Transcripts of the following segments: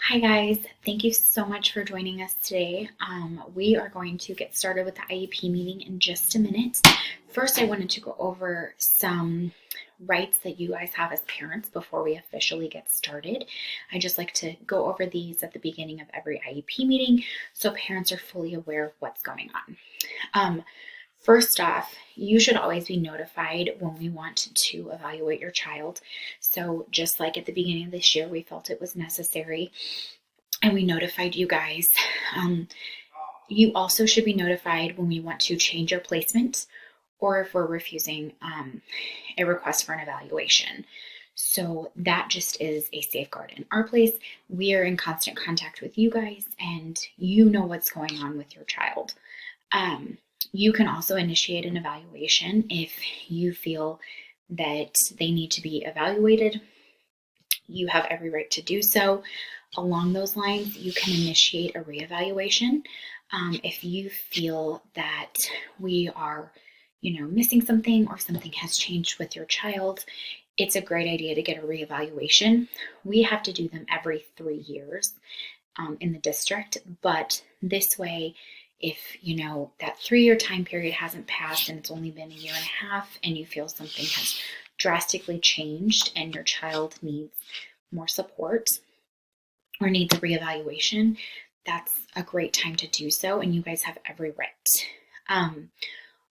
Hi guys, thank you so much for joining us today. We are going to get started with the IEP meeting in just a minute. First, I wanted to go over some rights that you guys have as parents before we officially get started. I just like to go over these at the beginning of every IEP meeting so parents are fully aware of what's going on. First off, you should always be notified when we want to evaluate your child. So just like at the beginning of this year, we felt it was necessary and we notified you guys. You also should be notified when we want to change your placement or if we're refusing a request for an evaluation. So that just is a safeguard in our place. We are in constant contact with you guys and you know what's going on with your child. You can also initiate an evaluation if you feel that they need to be evaluated. You have every right to do so. Along those lines, you can initiate a reevaluation. If you feel that we are, missing something or something has changed with your child, it's a great idea to get a reevaluation. We have to do them every 3 years in the district, but this way, if that 3-year time period hasn't passed and it's only been a year and a half and you feel something has drastically changed and your child needs more support or needs a reevaluation, that's a great time to do so, and you guys have every right.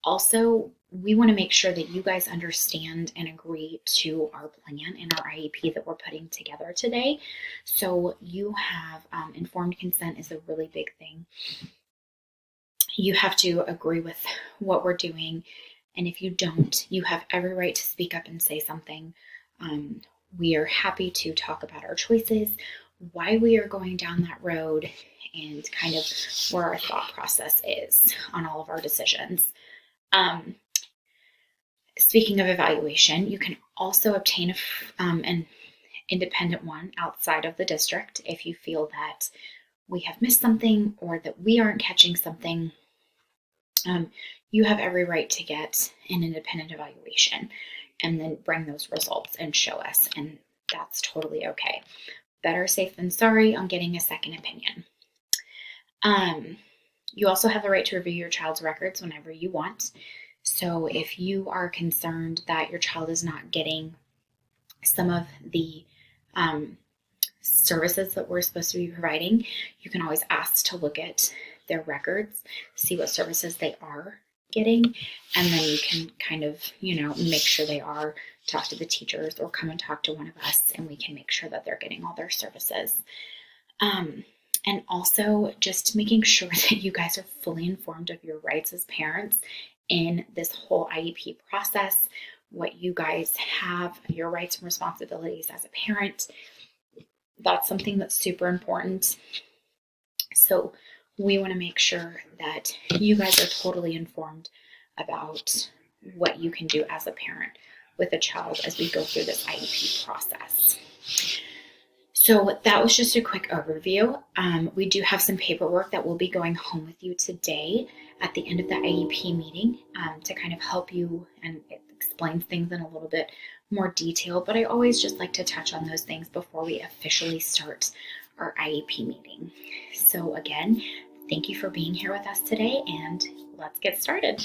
Also, we want to make sure that you guys understand and agree to our plan and our IEP that we're putting together today. So you have informed consent is a really big thing. You have to agree with what we're doing, and if you don't, you have every right to speak up and say something. We are happy to talk about our choices, why we are going down that road, and kind of where our thought process is on all of our decisions. Speaking of evaluation, you can also obtain an independent one outside of the district if you feel that we have missed something or that we aren't catching something. You have every right to get an independent evaluation and then bring those results and show us, and that's totally okay. Better safe than sorry on getting a second opinion. You also have the right to review your child's records whenever you want. So if you are concerned that your child is not getting some of the services that we're supposed to be providing, you can always ask to look at their records, see what services they are getting, and then you can kind of, make sure they are, talk to the teachers or come and talk to one of us and we can make sure that they're getting all their services. And also just making sure that you guys are fully informed of your rights as parents in this whole IEP process, what you guys have, your rights and responsibilities as a parent. That's something that's super important. So we want to make sure that you guys are totally informed about what you can do as a parent with a child as we go through this IEP process. So that was just a quick overview. We do have some paperwork that will be going home with you today at the end of the IEP meeting to kind of help you, and it explains things in a little bit more detail, but I always just like to touch on those things before we officially start our IEP meeting. So again, thank you for being here with us today, and let's get started.